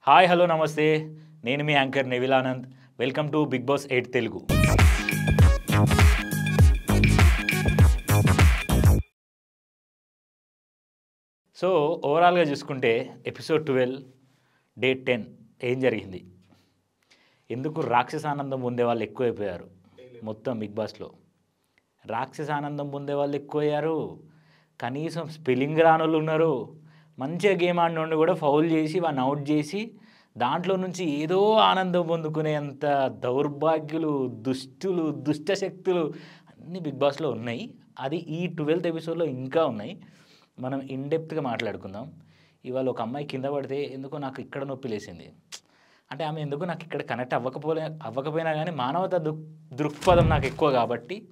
Hi hello నమస్తే నేను మీ anchor Nivil Anand welcome to Bigg Boss 8 Telugu so ఓవరాల్గా చూసుకుంటే ఎపిసోడ్ 12 డే 10 ఏం జరిగింది ఎందుకు రాక్షసానందం పొందే వాళ్ళు ఎక్కువైపోయారు మొత్తం బిగ్ బాస్లో రాక్షసానందం పొందే వాళ్ళు ఎక్కువయ్యారు కనీసం స్పెల్లింగ్ రానోళ్ళు ఉన్నారు మంచిగా గేమ్ ఆడినోడిని కూడా ఫౌల్ చేసి వాడిని అవుట్ చేసి దాంట్లో నుంచి ఏదో ఆనందం పొందుకునేంత దౌర్భాగ్యులు దుష్టులు దుష్టశక్తులు అన్నీ బిగ్ బాస్లో ఉన్నాయి అది ఈ 12th ఎపిసోడ్లో ఇంకా ఉన్నాయి మనం ఇన్డెప్త్గా మాట్లాడుకుందాం ఇవాళ ఒక అమ్మాయి కింద పడితే ఎందుకో నాకు ఇక్కడ నొప్పి లేసింది అంటే ఆమె ఎందుకు నాకు ఇక్కడ కనెక్ట్ అవ్వకపోయినా కానీ మానవత దృక్పథం నాకు ఎక్కువ కాబట్టి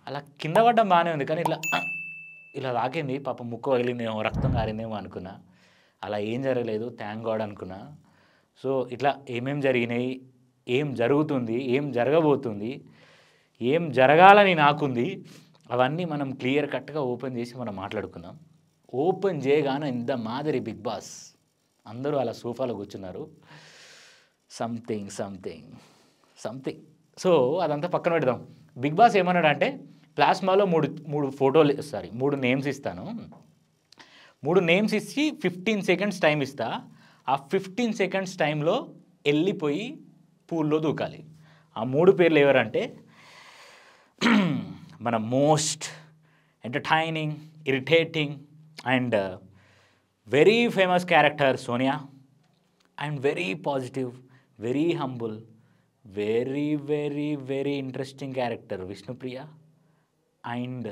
అలా కింద పడడం బాగానే ఉంది కానీ ఇలా తాకింది పాప ముక్కు వగిలిందేమో రక్తం కారిందేమో అనుకున్నా అలా ఏం జరగలేదు థ్యాంక్ గాడ్ అనుకున్నా సో ఇట్లా ఏమేం జరిగినాయి ఏం జరుగుతుంది ఏం జరగబోతుంది ఏం జరగాలని నాకుంది అవన్నీ మనం క్లియర్ కట్గా ఓపెన్ చేసి మనం మాట్లాడుకుందాం ఓపెన్ చేయగానే ఇంత మాదిరి బిగ్ బాస్ అందరూ అలా సోఫాలో కూర్చున్నారు సంథింగ్ సో అదంతా పక్కన పెడదాం బిగ్ బాస్ ఏమన్నాడు అంటే ప్లాస్మాలో మూడు నేమ్స్ ఇస్తాను 3 నేమ్స్ ఇచ్చి 15 సెకండ్స్ టైం ఇస్తా ఆ 15 సెకండ్స్ టైంలో వెళ్ళిపోయి పూల్లో దూకాలి ఆ 3 పేర్లు ఎవరంటే మన most entertaining irritating and very famous character Sonia and very positive very humble very very very interesting character Vishnupriya and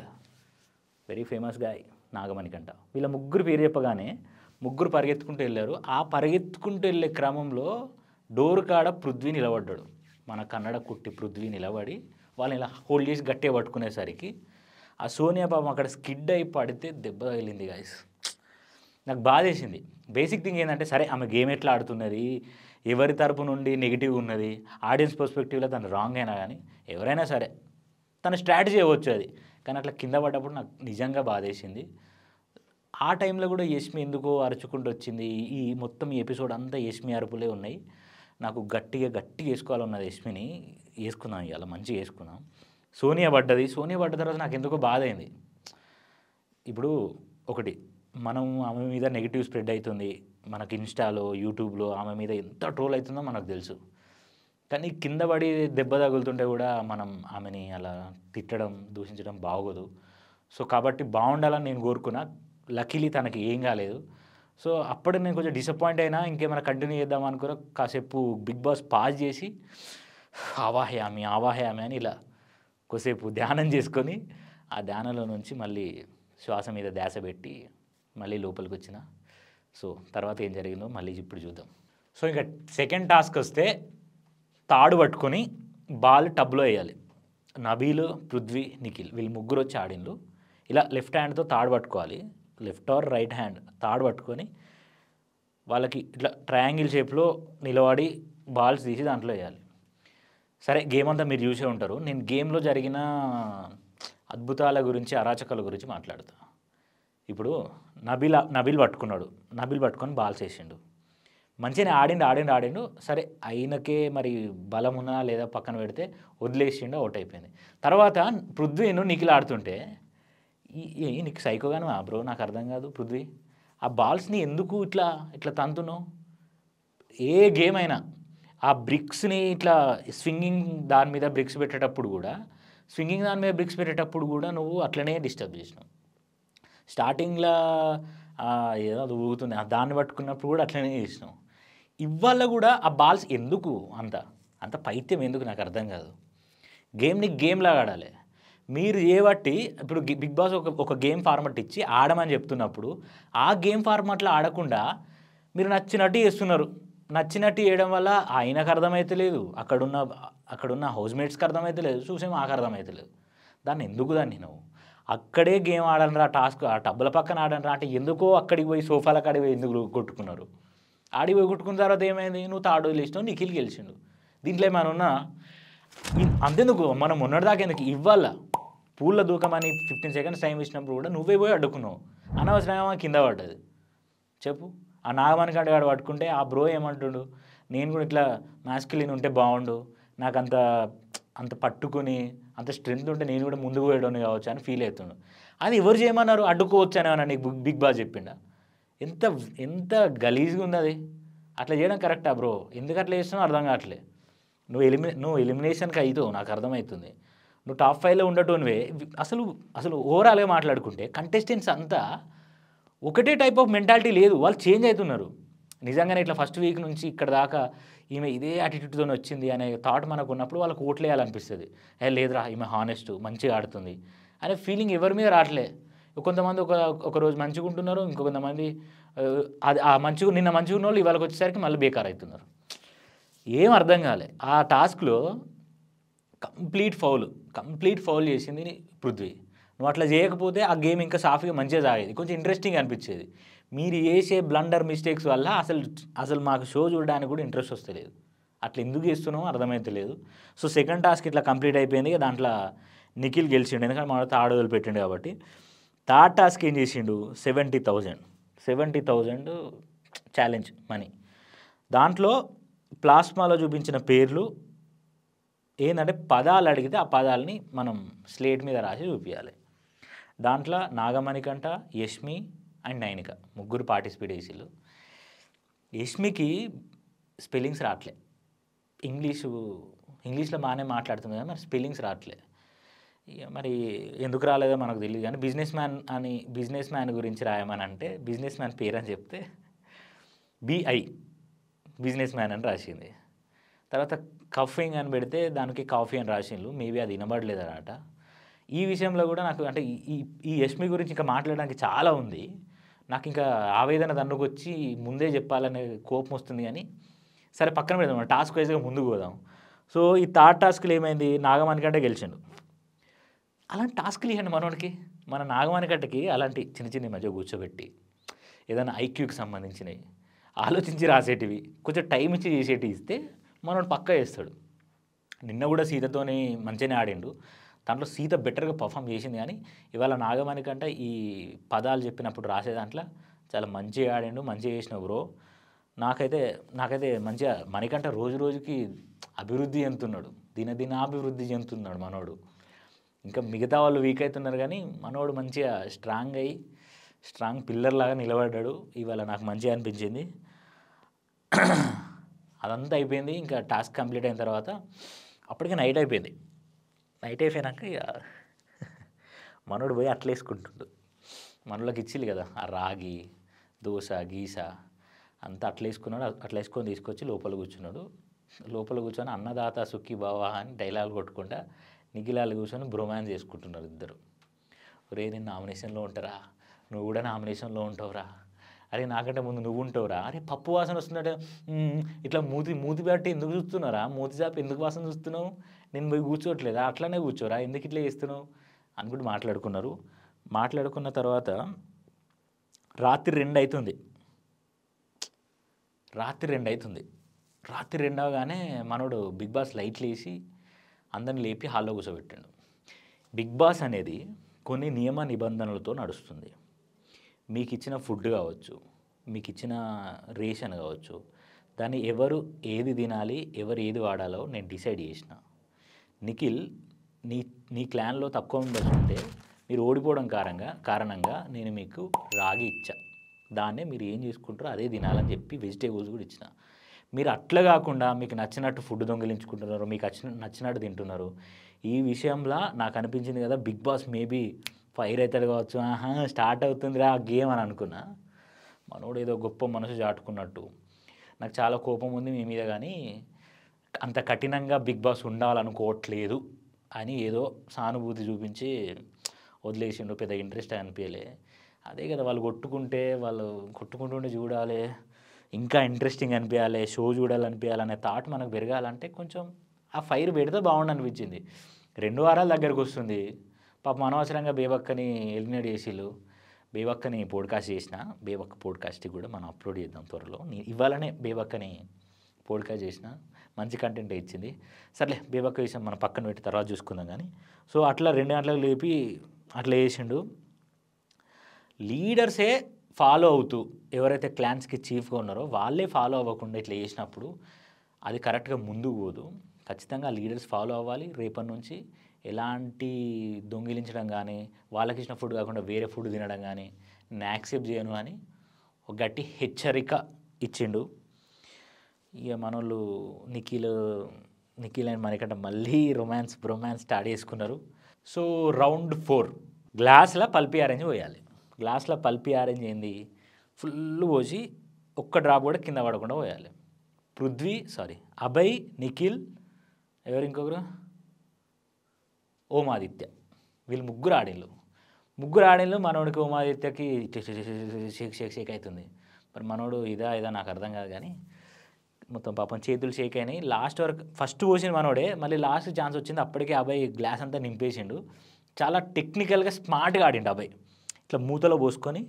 very famous guy Nagamanikanta వీళ్ళ ముగ్గురు పేరు చెప్పగానే ముగ్గురు పరిగెత్తుకుంటూ వెళ్ళారు ఆ పరిగెత్తుకుంటూ వెళ్ళే క్రమంలో డోర్ కాడ పృథ్వీ నిలబడ్డాడు మన కన్నడ కుట్టి పృథ్వీ నిలబడి వాళ్ళని ఇలా హోల్డ్ చేసి గట్టిగా పట్టుకునేసరికి ఆ సోనియా పాపం అక్కడ స్కిడ్ అయి పడితే దెబ్బ తగిలింది గాయస్ నాకు బాధ వేసింది బేసిక్ థింగ్ ఏంటంటే సరే ఆమె గేమ్ ఎట్లా ఆడుతున్నది ఎవరి తరపు నుండి నెగిటివ్ ఉన్నది ఆడియన్స్ పర్స్పెక్టివ్లో తను రాంగ్ అయినా కానీ ఎవరైనా సరే తన స్ట్రాటజీ అవ్వచ్చు అది కానీ అట్లా కింద పడ్డప్పుడు నాకు నిజంగా బాధ వేసింది ఆ టైంలో కూడా యష్మి ఎందుకో అరుచుకుంటూ వచ్చింది ఈ మొత్తం ఈ ఎపిసోడ్ అంతా యష్మి అరుపులే ఉన్నాయి నాకు గట్టిగా వేసుకోవాలన్నది యష్మిని వేసుకున్నాం ఇవాళ మంచిగా వేసుకున్నాం సోనియా పడ్డ తర్వాత నాకు ఎందుకో బాధ అయింది ఇప్పుడు ఒకటి మనం ఆమె మీద నెగిటివ్ స్ప్రెడ్ అవుతుంది మనకి ఇన్స్టాలో యూట్యూబ్లో ఆమె మీద ఎంత ట్రోల్ అవుతుందో మనకు తెలుసు కానీ కింద పడి దెబ్బ తగులుతుంటే కూడా మనం ఆమెని అలా తిట్టడం దూషించడం బాగోదు సో కాబట్టి బాగుండాలని నేను కోరుకున్నా లక్కీలీ తనకి ఏం కాలేదు సో అప్పుడు నేను కొంచెం డిసప్పాయింట్ అయినా ఇంకేమైనా కంటిన్యూ చేద్దాం అనుకున్నా కాసేపు బిగ్ బాస్ పాజ్ చేసి ఆవాహయామి అని ఇలా కొద్దిసేపు ధ్యానం చేసుకొని ఆ ధ్యానంలో నుంచి మళ్ళీ శ్వాస మీద ధ్యాస పెట్టి మళ్ళీ లోపలికి వచ్చిన సో తర్వాత ఏం జరిగిందో మళ్ళీ ఇప్పుడు చూద్దాం సో ఇంకా సెకండ్ టాస్క్ వస్తే తాడు పట్టుకొని బాల్ టబ్లో వేయాలి నబీలు పృథ్వీ నిఖిల్ వీళ్ళు ముగ్గురు వచ్చి ఆడిండ్రు ఇలా లెఫ్ట్ హ్యాండ్తో తాడు పట్టుకోవాలి లెఫ్ట్ ఆర్ రైట్ హ్యాండ్ తాడు పట్టుకొని వాళ్ళకి ఇట్లా ట్రయాంగిల్ షేప్లో నిలబడి బాల్స్ తీసి దాంట్లో వేయాలి సరే గేమ్ అంతా మీరు చూసే ఉంటారు నేను గేమ్లో జరిగిన అద్భుతాల గురించి అరాచకాల గురించి మాట్లాడతా ఇప్పుడు నబీల్ పట్టుకొని బాల్స్ వేసిండు మంచిగానే ఆడిండు సరే అయినకే మరి బలం ఉన్నా లేదా పక్కన పెడితే వదిలేసిండు అవుట్ అయిపోయింది తర్వాత పృథ్వీను నిఖిల్ ఆడుతుంటే నీకు సైకోగాను బ్రో నాకు అర్థం కాదు పృథ్వీ ఆ బాల్స్ని ఎందుకు ఇట్లా తంతున్నావు ఏ గేమ్ అయినా ఆ బ్రిక్స్ని ఇట్లా స్వింగింగ్ దాని మీద బ్రిక్స్ పెట్టేటప్పుడు కూడా నువ్వు అట్లనే డిస్టర్బ్ చేసినావు స్టార్టింగ్లో ఏదో అది ఊగుతుంది దాన్ని పట్టుకున్నప్పుడు కూడా అట్లనే చేసినావు ఇవాళ కూడా ఆ బాల్స్ ఎందుకు అంత పైత్యం ఎందుకు నాకు అర్థం కాదు గేమ్ని గేమ్లాగా ఆడాలి మీరు బట్టి ఇప్పుడు బిగ్ బాస్ ఒక గేమ్ ఫార్మాట్ ఇచ్చి ఆడమని చెప్తున్నప్పుడు ఆ గేమ్ ఫార్మాట్లో ఆడకుండా మీరు నచ్చినట్టు చేస్తున్నారు నచ్చినట్టు చేయడం వల్ల ఆయనకు అర్థమవుతలేదు అక్కడున్న హౌస్మేట్స్కి అర్థమవుతలేదు చూసే మాకు అర్థమవుతలేదు దాన్ని నువ్వు అక్కడే గేమ్ ఆడనరా టాస్క్ ఆ టబ్బుల పక్కన ఆడనరా అంటే ఎందుకో అక్కడికి పోయి సోఫాల కాడికి పోయి ఎందుకు కొట్టుకున్నారు ఆడిపోయి కొట్టుకున్న తర్వాత ఏమైంది నువ్వు తాడు వదిలేసినావు నిఖిల్ గెలిచిండు దీంట్లో ఏమైనా ఉన్నా అంతెందుకు మనం మొన్నటిదాకా ఎందుకు ఇవ్వాల పూల్లో దూకమని 15 సెకండ్స్ టైం ఇచ్చినప్పుడు కూడా నువ్వే పోయి అడ్డుకున్నావు అనవసరంగా కింద పడ్డది చెప్పు ఆ నాగమణికంట గాడు పట్టుకుంటే ఆ బ్రో ఏమంటుండు, నేను కూడా ఇట్లా మాస్కులిన్ ఉంటే బాగుండు, నాకు అంత పట్టుకుని అంత స్ట్రెంత్ ఉంటే నేను కూడా ముందుకు పోయేటోని కావచ్చు అని ఫీల్ అవుతుండు. అది ఎవరు చేయమన్నారు, అడ్డుకోవచ్చు అని ఏమన్నా నీకు బిగ్ బాస్ చెప్పిండా? ఎంత ఎంత గలీజ్గా ఉంది అది. అట్లా చేయడం కరెక్టా బ్రో? ఎందుకు అట్లా చేస్తున్నావు అర్థం కావట్లే. నువ్వు ఎలిమినేషన్కి అవుతావు, నాకు అర్థమవుతుంది. నువ్వు టాప్ 5లో ఉండటోనివే. అసలు ఓవరాల్గా మాట్లాడుకుంటే కంటెస్టెంట్స్ అంతా ఒకటే టైప్ ఆఫ్ మెంటాలిటీ లేదు, వాళ్ళు చేంజ్ అవుతున్నారు. నిజంగానే ఇట్లా ఫస్ట్ వీక్ నుంచి ఇక్కడ దాకా ఈమె ఇదే యాటిట్యూడ్తో వచ్చింది అనే థాట్ మనకు ఉన్నప్పుడు వాళ్ళకు ఓట్లేయాలనిపిస్తుంది. లేదురా ఈమె హానెస్ట్, మంచిగా ఆడుతుంది అనే ఫీలింగ్ ఎవరి మీద రావట్లే. కొంతమంది ఒక రోజు మంచిగా ఉంటున్నారు, ఇంకొంతమంది అది నిన్న మంచిగా ఉన్న వాళ్ళు ఇవాళకి వచ్చేసరికి మళ్ళీ బేకార్ అవుతున్నారు. ఏం అర్థం కాలే. ఆ టాస్క్లో కంప్లీట్ ఫౌల్ చేసింది పృథ్వీ. నువ్వు అట్లా చేయకపోతే ఆ గేమ్ ఇంకా సాఫీగా మంచిగా సాగేది, కొంచెం ఇంట్రెస్టింగ్ అనిపించేది. మీరు చేసే బ్లండర్ మిస్టేక్స్ వల్ల అసలు మాకు షో చూడడానికి కూడా ఇంట్రెస్ట్ వస్తలేదు. అట్లా ఎందుకు చేస్తున్నామో అర్థమైతలేదు. సో సెకండ్ టాస్క్ ఇట్లా కంప్లీట్ అయిపోయింది. దాంట్లో నిఖిల్ గెలిచిండు, ఎందుకంటే మన థర్డ్ వదిలిపెట్టిండు కాబట్టి. థర్డ్ టాస్క్ ఏం చేసిండు, 70,000 ఛాలెంజ్ మనీ. దాంట్లో ప్లాస్మాలో చూపించిన పేర్లు ఏంటంటే పదాలు అడిగితే ఆ పదాలని మనం స్లేట్ మీద రాసి చూపించాలి. దాంట్లో నాగమణికంట, యష్మి అండ్ నైనిక ముగ్గురు పార్టిసిపేట్ చేసిళ్ళు. యష్మికి స్పెల్లింగ్స్ రావట్లే, ఇంగ్లీష్లో బాగానే మాట్లాడుతుంది కదా, మరి స్పెల్లింగ్స్ రావట్లే. మరి ఎందుకు రాలేదో మనకు తెలియదు. కానీ బిజినెస్ మ్యాన్ గురించి రాయమని అంటే బిజినెస్ మ్యాన్ పేరు అని చెప్తే బిఐ బిజినెస్ మ్యాన్ అని రాసింది. తర్వాత కఫింగ్ అని పెడితే దానికి కాఫీ అని రాసిండ్రు. మేబీ అది వినబడలేదు అన్నమాట. ఈ విషయంలో కూడా నాకు అంటే ఈ యష్మి గురించి ఇంకా మాట్లాడడానికి చాలా ఉంది. నాకు ఇంకా ఆవేదన దన్నుకొచ్చి ముందే చెప్పాలనే కోపం వస్తుంది. కానీ సరే పక్కన పెడదాం, టాస్క్ వైజ్గా ముందుకు పోదాం. సో ఈ థర్డ్ టాస్క్లు ఏమైంది, నాగమణికంటే గెలిచిండు. అలాంటి టాస్క్లు ఇవ్వండి మనోడికి. మన నాగమణికంటకి అలాంటి చిన్న మధ్య కూర్చోబెట్టి ఏదైనా ఐక్యూకి సంబంధించినవి ఆలోచించి రాసేటివి, కొంచెం టైం ఇచ్చి చేసేటివి ఇస్తే మనోడు పక్కా చేస్తాడు. నిన్న కూడా సీతతోని మంచిగానే ఆడిండు. దాంట్లో సీత బెటర్గా పర్ఫామ్ చేసింది. కానీ ఇవాళ నాగమణికంట ఈ పదాలు చెప్పినప్పుడు రాసే దాంట్లో చాలా మంచిగా ఆడిండు, మంచిగా చేసిన బ్రో. నాకైతే మంచిగా మణికంట రోజు రోజుకి అభివృద్ధి చెందుతున్నాడు, దినాభివృద్ధి చెందుతున్నాడు మనోడు. ఇంకా మిగతా వాళ్ళు వీక్ అవుతున్నారు, కానీ మనోడు మంచిగా స్ట్రాంగ్ పిల్లర్ లాగా నిలబడ్డాడు. ఇవాళ నాకు మంచిగా అనిపించింది. అదంతా అయిపోయింది. ఇంకా టాస్క్ కంప్లీట్ అయిన తర్వాత అప్పటికే నైట్ అయిపోయింది. నైట్ అయిపోయాక ఇక మనోడు పోయి అట్లా వేసుకుంటుండు. మనలోకి ఇచ్చిల్లు కదా ఆ రాగి దోశ గీస అంతా అట్లా వేసుకున్నాడు. అట్లా వేసుకొని తీసుకొచ్చి లోపల కూర్చున్నాడు. లోపల కూర్చొని అన్నదాత సుఖీ బావా అని డైలాగ్ కొట్టుకుంటా నిఖిలాలు కూర్చొని బ్రొమాన్స్ చేసుకుంటున్నారు ఇద్దరు. ఒరే నేను నామినేషన్లో ఉంటారా, నువ్వు కూడా నామినేషన్లో ఉంటావురా, అరే నాకంటే ముందు నువ్వు ఉంటావురా, అరే పప్పు వాసన వస్తుందంటే ఇట్లా మూతి పెట్టి ఎందుకు చూస్తున్నారా, మూతి చాపి ఎందుకు వాసన చూస్తున్నావు, నేను పోయి కూర్చోవట్లేదా, అట్లానే కూర్చోరా, ఎందుకు ఇట్లా చేస్తున్నావు అనుకుంటూ మాట్లాడుకున్నారు. మాట్లాడుకున్న తర్వాత రాత్రి 2 అవుతుంది. రాత్రి 2 అవగానే మనోడు బిగ్ బాస్ లైట్లు వేసి అందరిని లేపి హాల్లో కూర్చోబెట్టాడు. బిగ్ బాస్ అనేది కొన్ని నియమ నిబంధనలతో నడుస్తుంది. మీకు ఇచ్చిన ఫుడ్ కావచ్చు, మీకు ఇచ్చిన రేషన్ కావచ్చు, దాన్ని ఎవరు ఏది తినాలి, ఎవరు ఏది వాడాలో నేను డిసైడ్ చేసిన. నిఖిల్ నీ క్లాన్లో తక్కువ మెంబర్స్ ఉంటే మీరు ఓడిపోవడం కారణంగా నేను మీకు రాగి ఇచ్చా, దాన్నే మీరు ఏం చేసుకుంటారో అదే తినాలని చెప్పి వెజిటేబుల్స్ కూడా ఇచ్చిన. మీరు అట్లా కాకుండా మీకు నచ్చినట్టు ఫుడ్ దొంగిలించుకుంటున్నారు, మీకు నచ్చినట్టు తింటున్నారు. ఈ విషయంలో నాకు అనిపించింది కదా బిగ్ బాస్ మేబీ ఫైర్ అవుతాడు కావచ్చు, స్టార్ట్ అవుతుందిరా ఆ గేమ్ అని అనుకున్నా. మనోడు ఏదో గొప్ప మనసు చాటుకున్నట్టు. నాకు చాలా కోపం ఉంది మీ మీద, కానీ అంత కఠినంగా బిగ్ బాస్ ఉండాలనుకోవట్లేదు అని ఏదో సానుభూతి చూపించి వదిలేసిండు. పెద్ద ఇంట్రెస్ట్ అనిపించలే. అదే కదా వాళ్ళు కొట్టుకుంటుండే చూడాలి, ఇంకా ఇంట్రెస్టింగ్ అనిపించాలి, షో చూడాలనిపించాలనే థాట్ మనకు పెరగాలంటే కొంచెం ఆ ఫైర్ పెడితే బాగుండు అనిపించింది. 2 వారాల దగ్గరకు వస్తుంది. పాపం అనవసరంగా బేబక్కని ఎలిమినేట్ చేసిళ్ళు. బేబక్కని పోడ్కాస్ట్ చేసిన, బేబక్క పోడ్కాస్ట్కి కూడా మనం అప్లోడ్ చేద్దాం త్వరలో. ఇవాళనే బేబక్కని పోడ్కాస్ట్ చేసిన, మంచి కంటెంట్ ఇచ్చింది. సర్లే బేబక్క విషయం మనం పక్కన పెట్టి తర్వాత చూసుకుందాం. కానీ సో అట్లా 2 గంటలకు లేపి అట్లా చేసిండు. లీడర్సే ఫాలో అవుతూ ఎవరైతే క్లాన్స్కి చీఫ్గా ఉన్నారో వాళ్ళే ఫాలో అవ్వకుండా ఇట్లా చేసినప్పుడు అది కరెక్ట్గా ముందుకు పోదు. ఖచ్చితంగా లీడర్స్ ఫాలో అవ్వాలి. రేపటి నుంచి ఎలాంటి దొంగిలించడం కానీ, వాళ్ళకి ఇచ్చిన ఫుడ్ కాకుండా వేరే ఫుడ్ తినడం కానీ నేను యాక్సెప్ట్ చేయను అని ఒక గట్టి హెచ్చరిక ఇచ్చిండు. ఇక మనోళ్ళు నిఖిల్ అండ్ మణికంఠ మళ్ళీ బ్రొమాన్స్ స్టార్ట్ చేసుకున్నారు. సో రౌండ్ 4 గ్లాస్లో పల్పీ ఆరెంజ్ పోయాలి. గ్లాస్లో పల్పీ ఆరెంజ్ ఏంది, ఫుల్ పోసి ఒక్క డ్రాప్ కూడా కింద పడకుండా పోయాలి. అభయ్, నిఖిల్, ఎవరు ఇంకొకరు, ఓమాదిత్య, వీళ్ళు ముగ్గురు ఆడిళ్ళు. మనోడికి ఓమాదిత్యకి షేక్ అవుతుంది. మరి మనోడు ఇదా నాకు అర్థం కాదు కానీ మొత్తం పాపం చేతులు షేక్ అయినాయి. లాస్ట్ వరకు ఫస్ట్ పోసిన మనోడే, మళ్ళీ లాస్ట్ ఛాన్స్ వచ్చింది. అప్పటికే అభయ్ గ్లాస్ అంతా నింపేసిండు. చాలా టెక్నికల్గా స్మార్ట్గా ఆడిండు అభయ్. ఇట్లా మూతలో పోసుకొని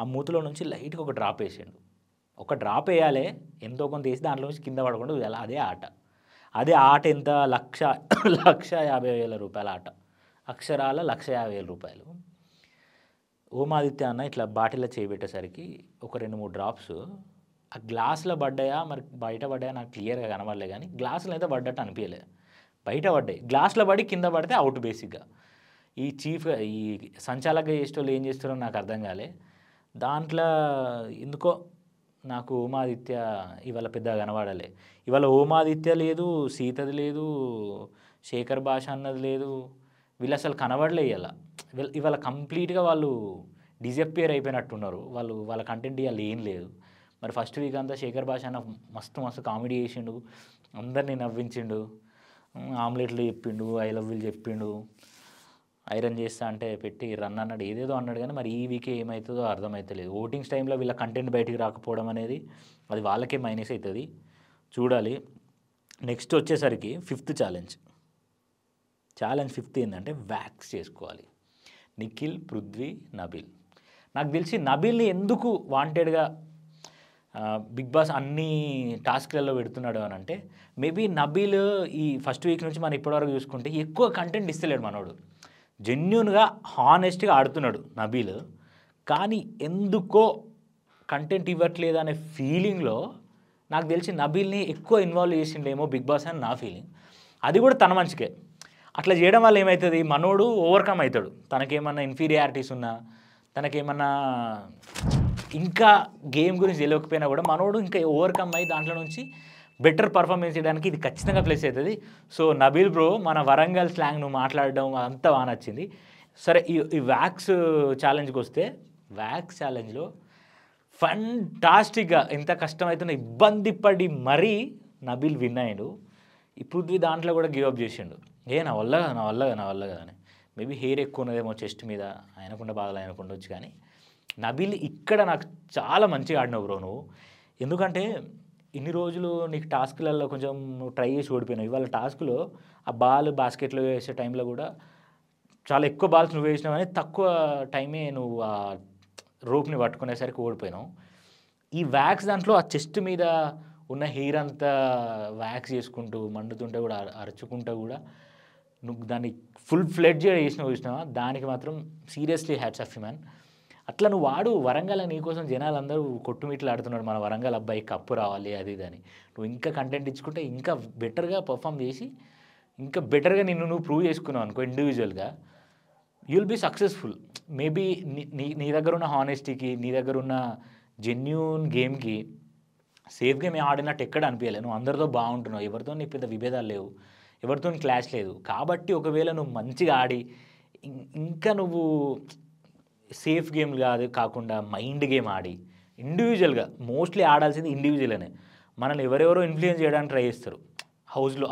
ఆ మూతలో నుంచి లైట్గా ఒక డ్రాప్ వేసిండు. ఒక డ్రాప్ వేయాలి, ఎంతో కొంత వేసి దాంట్లో నుంచి కింద పడకుండా వేయాలి. అదే ఆట ఎంత, 1,50,000 రూపాయల ఆట, అక్షరాల 1,50,000 రూపాయలు. ఓమాదిత్య అన్న ఇట్లా బాటిల్లో చేయబెట్టేసరికి ఒక 2-3 డ్రాప్స్ ఆ గ్లాసులో పడ్డాయా మరి బయట పడ్డాయా నాకు క్లియర్గా కనబడలే, కానీ గ్లాసులో అయితే పడ్డట్టు అనిపించలే, బయట పడ్డాయి. గ్లాసులో పడి కింద పడితే అవుట్. బేసిక్గా ఈ సంచాలకుగా చేసేటోళ్ళు ఏం చేస్తారో నాకు అర్థం కాలే. దాంట్లో ఎందుకో నాకు ఓమాదిత్య ఇవాళ పెద్దగా కనబడలే. ఇవాళ ఓమాదిత్య లేదు, సీతది లేదు, శేఖర్ భాష అన్నది లేదు, వీళ్ళు అసలు కనబడలే. ఇవాళ కంప్లీట్గా వాళ్ళు డిజపియర్ అయిపోయినట్టున్నారు. వాళ్ళ కంటెంట్ ఇవాళ ఏం లేదు. మరి ఫస్ట్ వీక్ అంతా శేఖర్ భాష అన్న మస్తు కామెడీ చేసిండు, అందరినీ నవ్వించిండు, ఆమ్లెట్లు చెప్పిండు, ఐ లవ్ యూ చెప్పిండు, ఐరన్ చేస్తా అంటే పెట్టి రన్ అన్నాడు, ఏదేదో అన్నాడు. కానీ మరి ఈ వీకే ఏమవుతుందో అర్థమవుతలేదు. ఓటింగ్స్ టైంలో వీళ్ళ కంటెంట్ బయటికి రాకపోవడం అనేది అది వాళ్ళకే మైనస్ అవుతుంది, చూడాలి. నెక్స్ట్ వచ్చేసరికి 5th ఛాలెంజ్ 5th ఏంటంటే వ్యాక్స్ చేసుకోవాలి. నిఖిల్, పృథ్వీ, నబీల్. నాకు తెలిసి నబీల్ని ఎందుకు వాంటెడ్గా బిగ్ బాస్ అన్ని టాస్క్లలో పెడుతున్నాడు అని అంటే, మేబీ నబీల్ ఈ ఫస్ట్ వీక్ నుంచి మనం ఇప్పటివరకు చూసుకుంటే ఎక్కువ కంటెంట్ ఇస్తలేడు మనోడు. జెన్యున్గా హానెస్ట్గా ఆడుతున్నాడు నబీల్, కానీ ఎందుకో కంటెంట్ ఇవ్వట్లేదు అనే ఫీలింగ్లో నాకు తెలిసి నబీల్ని ఎక్కువ ఇన్వాల్వ్ చేసిండేమో బిగ్ బాస్ అని నా ఫీలింగ్. అది కూడా తన మంచికే. అట్లా చేయడం వల్ల ఏమవుతుంది, మనోడు ఓవర్కమ్ అవుతాడు. తనకేమన్నా ఇన్ఫీరియారిటీస్ ఉన్నా, తనకేమన్నా ఇంకా గేమ్ గురించి తెలియకపోయినా కూడా మనోడు ఇంకా ఓవర్కమ్ అయ్యి దాంట్లో నుంచి బెటర్ పర్ఫార్మెన్స్ చేయడానికి ఇది ఖచ్చితంగా ప్లేస్ అవుతుంది. సో నబీల్ బ్రో, మన వరంగల్ స్లాంగ్ నువ్వు మాట్లాడడం అంతా బాగా నచ్చింది. సరే, ఈ వ్యాక్స్ ఛాలెంజ్కి వస్తే, వ్యాక్స్ ఛాలెంజ్లో ఫంటాస్టిక్గా ఎంత కష్టమవుతున్నా ఇబ్బంది పడి మరీ నబీల్ విన్ అయ్యాడు. ఈ పృథ్వీ దాంట్లో కూడా గివ్ అప్ చేసిండు. నా వల్ల కదా అని. మేబీ హెయిర్ ఎక్కువ ఉన్నదేమో చెస్ట్ మీద, ఆయనకుండా బాధలు ఆయనకుండా వచ్చు. కానీ నబీల్ ఇక్కడ నాకు చాలా మంచిగా ఆడినావు బ్రో నువ్వు. ఎందుకంటే ఇన్ని రోజులు నీకు టాస్క్లలో కొంచెం నువ్వు ట్రై చేసి ఓడిపోయినావు. ఇవాళ టాస్క్లో ఆ బాల్ బాస్కెట్లో వేసే టైంలో కూడా చాలా ఎక్కువ బాల్స్ నువ్వు వేసినావు, కానీ తక్కువ టైమే నువ్వు ఆ రోప్ని పట్టుకునేసరికి ఓడిపోయినావు. ఈ వ్యాక్స్ దాంట్లో ఆ చెస్ట్ మీద ఉన్న హెయిర్ అంతా వ్యాక్స్ చేసుకుంటూ మండుతుంటే కూడా అరుచుకుంటూ కూడా నువ్వు దాన్ని ఫుల్ ఫ్లెడ్జ్గా చూసినావా, దానికి మాత్రం seriously hats off you man. అట్లా నువ్వు వాడు. వరంగల్ నీకోసం జనాలు అందరూ కొట్టుమిట్లు ఆడుతున్నాడు, మన వరంగల్ అబ్బాయి కప్పు రావాలి అది ఇది అని. నువ్వు ఇంకా కంటెంట్ ఇచ్చుకుంటే ఇంకా బెటర్గా పర్ఫామ్ చేసి ఇంకా బెటర్గా నువ్వు ప్రూవ్ చేసుకున్నావు అనుకో, ఇండివిజువల్గా you will be successful. Maybe నీ దగ్గర ఉన్న హానెస్టీకి, నీ దగ్గర ఉన్న జెన్యూన్ గేమ్కి సేఫ్ గేమ్ ఆడినట్టు ఎక్కడ అనిపించలేదు. నువ్వు అందరితో బాగుంటున్నావు, ఎవరితో నీకు పెద్ద విభేదాలు లేవు, ఎవరితో క్లాష్ లేదు. కాబట్టి ఒకవేళ నువ్వు మంచిగా ఆడి ఇంకా నువ్వు సేఫ్ గేమ్ కాకుండా మైండ్ గేమ్ ఆడి ఇండివిజువల్గా, మోస్ట్లీ ఆడాల్సింది ఇండివిజువల్గానే. మనల్ని ఎవరెవరో ఇన్ఫ్లుయెన్స్ చేయడానికి ట్రై చేస్తారు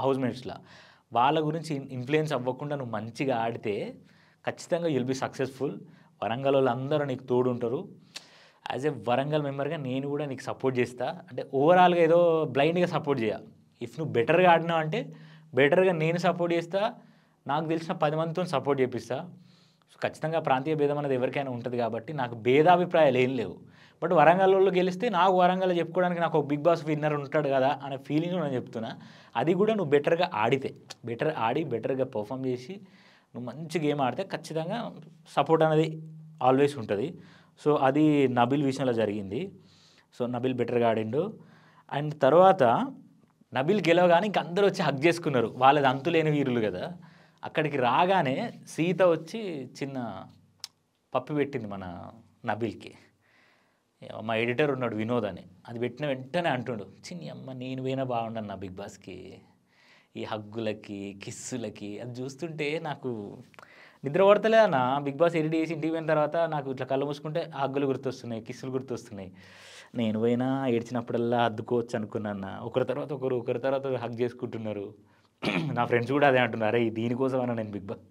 హౌస్మేట్స్లో, వాళ్ళ గురించి ఇన్ఫ్లుయెన్స్ అవ్వకుండా నువ్వు మంచిగా ఆడితే ఖచ్చితంగా యుల్ బీ సక్సెస్ఫుల్. వరంగల్ వాళ్ళు అందరూ నీకు తోడుంటారు. యాజ్ ఏ వరంగల్ మెంబర్గా నేను కూడా నీకు సపోర్ట్ చేస్తా. అంటే ఓవరాల్గా ఏదో బ్లైండ్గా సపోర్ట్ చేయ. ఇఫ్ నువ్వు బెటర్గా ఆడినావు అంటే బెటర్గా నేను సపోర్ట్ చేస్తా, నాకు తెలిసిన 10 మందితో సపోర్ట్ చేపిస్తా. సో ఖచ్చితంగా ప్రాంతీయ భేదం అనేది ఎవరికైనా ఉంటుంది కాబట్టి నాకు భేదాభిప్రాయాలు ఏం లేవు. బట్ వరంగల్ వాళ్ళు గెలిస్తే నాకు వరంగల్ చెప్పుకోవడానికి నాకు ఒక బిగ్ బాస్ విన్నర్ ఉంటాడు కదా అనే ఫీలింగ్ నేను చెప్తున్నా. అది కూడా నువ్వు బెటర్గా ఆడితే, బెటర్గా పర్ఫామ్ చేసి నువ్వు మంచి గేమ్ ఆడితే ఖచ్చితంగా సపోర్ట్ అనేది ఆల్వేస్ ఉంటుంది. సో అది నబిల్ విషయంలో జరిగింది. సో నబిల్ బెటర్గా ఆడిండు. అండ్ తర్వాత నబిల్ గెలవగానే ఇంక అందరూ వచ్చి హగ్ చేసుకున్నారు. వాళ్ళది అంతులేని వీరులు కదా. అక్కడికి రాగానే సీత వచ్చి చిన్న పప్పు పెట్టింది మన నబిల్కి. మా ఎడిటర్ ఉన్నాడు వినోద్ అని, అది పెట్టిన వెంటనే అంటుండు, చిన్ని అమ్మ నేను పోయినా బాగుండను నా బిగ్ బాస్కి, ఈ హగ్గులకి కిస్సులకి. అది చూస్తుంటే నాకు నిద్ర పడతలేదన్న. బిగ్ బాస్ ఎడిట్ చేసి ఇంటికి పోయిన తర్వాత నాకు ఇట్లా కళ్ళు మూసుకుంటే హగ్గులు గుర్తొస్తున్నాయి, కిస్సులు గుర్తొస్తున్నాయి. నేను పోయినా ఏడ్చినప్పుడల్లా అద్దుకోవచ్చు అనుకున్నాను. ఒకరి తర్వాత ఒకరు హగ్ చేసుకుంటున్నారు. నా ఫ్రెండ్స్ కూడా అదే అంటున్నారు, అరే దీనికోసం అన్నా నేను బిగ్ బాస్,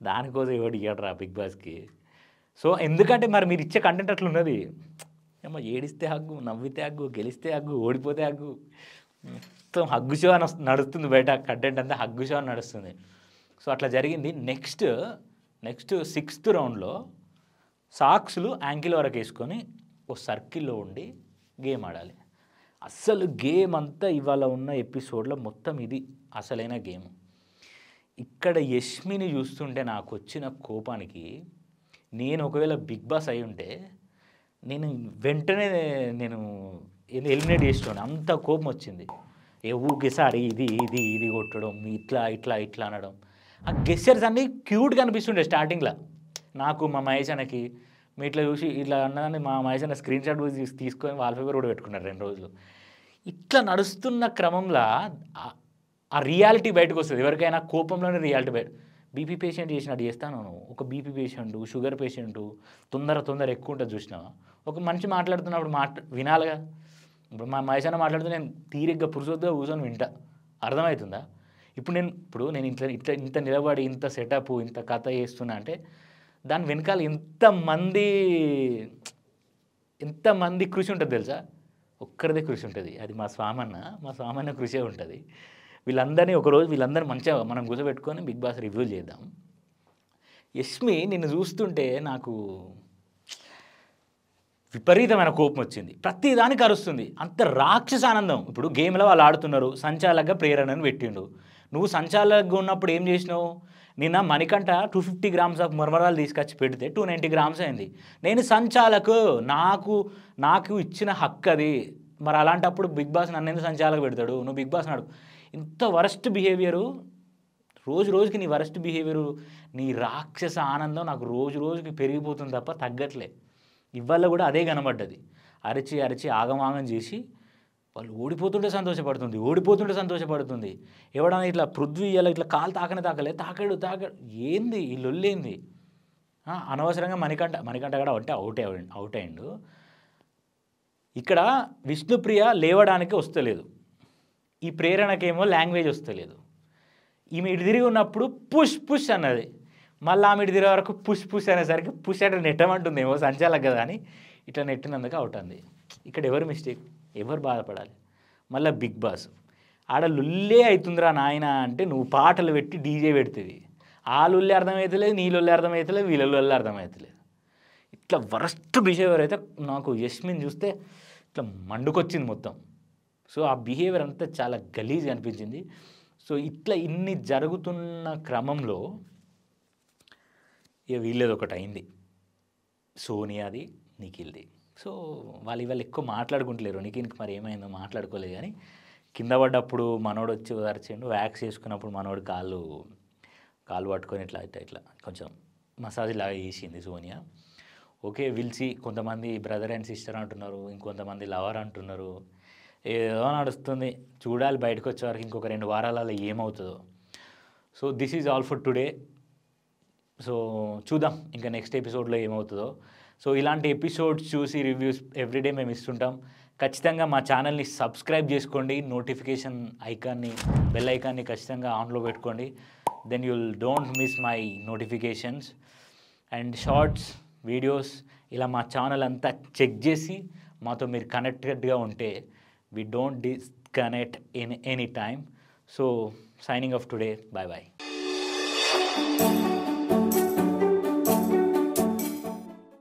దానికోసం ఎవడు ఇవ్వడరా బిగ్ బాస్కి. సో ఎందుకంటే మరి మీరు ఇచ్చే కంటెంట్ అట్లా ఉన్నది. ఏమో ఏడిస్తే హగ్గు, నవ్వితే హగ్గు, గెలిస్తే హగ్గు, ఓడిపోతే హగ్గు, మొత్తం హగ్గు షో అని నడుస్తుంది బయట. కంటెంట్ అంతా హగ్గు షో అని నడుస్తుంది. సో అట్లా జరిగింది. నెక్స్ట్ 6th రౌండ్లో సాక్స్లు యాంకిల్ వరకు వేసుకొని ఓ సర్కిల్లో ఉండి గేమ్ ఆడాలి. అస్సలు గేమ్ అంతా ఇవాళ ఉన్న ఎపిసోడ్లో మొత్తం ఇది అసలైన గేమ్. ఇక్కడ యష్మిని చూస్తుంటే నాకు వచ్చిన కోపానికి, నేను ఒకవేళ బిగ్ బాస్ అయి ఉంటే నేను వెంటనే ఎలిమినేట్ చేస్తున్నాను. అంత కోపం వచ్చింది. ఊకేసారి ఇది కొట్టడం, ఇట్లా అనడం. ఆ గెస్చర్స్ అన్నీ క్యూట్గా అనిపిస్తుండే స్టార్టింగ్లో నాకు. మా మహేష్ అన్నకి మీ ఇట్లా చూసి ఇట్లా అన్నదాన్ని మా మహేష్ అన్న స్క్రీన్ షాట్ తీసుకొని వాల్పేపర్ కూడా పెట్టుకున్నారు 2 రోజులు. ఇట్లా నడుస్తున్న క్రమంలో ఆ రియాలిటీ బయటకు వస్తుంది. ఎవరికైనా కోపంలోనే రియాలిటీ బయట. బీపీ పేషెంట్ చేసినట్టు చేస్తాను. ఒక బీపీ పేషెంట్, షుగర్ పేషెంటు తొందర ఎక్కువ ఉంటుంది చూసినా. ఒక మనిషి మాట్లాడుతున్నప్పుడు వినాలిగా. ఇప్పుడు మా మహేష్ అన్న మాట్లాడితే నేను తీరిగ్గా పురుషొద్దుగా కూర్చొని వింటా. అర్థమవుతుందా? ఇప్పుడు నేను ఇంత నిలబడి ఇంత సెటప్ ఇంత కథ చేస్తున్నా అంటే దాని వెనకాల ఎంతమంది కృషి ఉంటుంది తెలుసా? ఒక్కరిదే కృషి ఉంటుంది. అది మా స్వామన్న కృషే ఉంటుంది. వీళ్ళందరినీ మంచిగా మనం కూర్చోబెట్టుకొని బిగ్ బాస్ రివ్యూ చేద్దాం. యష్మి నిన్ను చూస్తుంటే నాకు విపరీతమైన కోపం వచ్చింది. ప్రతి దానికి అరుస్తుంది. అంత రాక్షస ఆనందం. ఇప్పుడు గేమ్లో వాళ్ళు ఆడుతున్నారు, సంచాలకగా ప్రేరణను పెట్టిండు. నువ్వు సంచాలకగా ఉన్నప్పుడు ఏం చేసినావు? నిన్న మణికంఠ 250 grams ఆఫ్ మరమరాలు తీసుకొచ్చి పెడితే 290 grams అయింది. నేను సంచాలకు, నాకు ఇచ్చిన హక్కు అది. మరి అలాంటప్పుడు బిగ్ బాస్ నన్ను ఎందుకు సంచాలకు పెడతాడు? నువ్వు బిగ్ బాస్ నాడు. ఇంత వరస్ట్ బిహేవియరు, రోజుకి నీ వరస్ట్ బిహేవియరు, నీ రాక్షస ఆనందం నాకు రోజుకి పెరిగిపోతుంది తప్ప తగ్గట్లే. ఇవాళ కూడా అదే కనబడ్డది. అరిచి ఆగమాగం చేసి వాళ్ళు ఓడిపోతుంటే సంతోషపడుతుంది. ఎవడన్నా ఇట్లా పృథ్వీ ఇట్లా కాలు తాకడు. ఏంది ఈ లొల్లేంది? అనవసరంగా మణికంఠ కూడా అవుట్ అయ్యిండు. ఇక్కడ విష్ణుప్రియ లేవడానికి వస్తలేదు. ఈ ప్రేరణకేమో లాంగ్వేజ్ వస్తలేదు. ఈమె ఇటు తిరిగి ఉన్నప్పుడు పుష్ అన్నది. మళ్ళీ ఆమె ఇటు తిరిగే వరకు పుష్ అనేసరికి పుష్ అంటే నెట్టమంటుంది ఏమో సంచాలకు కదా అని ఇట్లా నెట్టినందుకు అవుట్ అంది. ఇక్కడ ఎవరు మిస్టేక్? ఎవరు బాధపడాలి? మళ్ళీ బిగ్ బాస్ ఆడ లుల్లే అవుతుందిరా నాయన అంటే నువ్వు పాటలు పెట్టి డీజే పెడుతుంది. ఆ లుల్లే అర్థమవుతలేదు, నీ లుల్లే అర్థమవుతలేదు, వీళ్ళ లుల్లే అర్థమవుతలేదు. ఇట్లా వరస్ట్ బిహేవియర్ అయితే నాకు యష్మిని చూస్తే ఇట్లా మండుకొచ్చింది మొత్తం. సో ఆ బిహేవియర్ అంతా చాలా గలీజ్గా అనిపించింది. సో ఇన్ని జరుగుతున్న క్రమంలో ఇక వీళ్ళది ఒకటి అయింది, సోనియాది నిఖిల్ది. సో వాళ్ళు ఎక్కువ మాట్లాడుకుంటలేరు. నిఖిల్కి మరి ఏమైందో మాట్లాడుకోలేదు. కానీ కింద పడ్డప్పుడు మనోడు వచ్చి ఉదర్చిండు, వ్యాక్స్ చేసుకున్నప్పుడు మనోడు కాళ్ళు పట్టుకొని ఇట్లా కొంచెం మసాజ్ లాగా చేసింది సోనియా. ఓకే విల్సి కొంతమంది బ్రదర్ అండ్ సిస్టర్ అంటున్నారు, ఇంకొంతమంది లవర్ అంటున్నారు. ఏదో నడుస్తుంది, చూడాలి బయటకు వచ్చే వరకు. ఇంకొక 2 వారాలలో ఏమవుతుందో. So this is all for today. So చూద్దాం ఇంకా నెక్స్ట్ ఎపిసోడ్లో ఏమవుతుందో. సో ఇలాంటి ఎపిసోడ్స్ చూసి రివ్యూస్ ఎవ్రీడే మేము ఇస్తుంటాం. ఖచ్చితంగా మా ఛానల్ని సబ్స్క్రైబ్ చేసుకోండి. నోటిఫికేషన్ బెల్ ఐకాన్ని ఖచ్చితంగా ఆన్లో పెట్టుకోండి. Then you'll don't miss my notifications and shorts videos. ఇలా మా ఛానల్ అంతా చెక్ చేసి మాతో మీరు కనెక్టెడ్గా ఉంటే we don't disconnect in any time. So signing off today. Bye bye.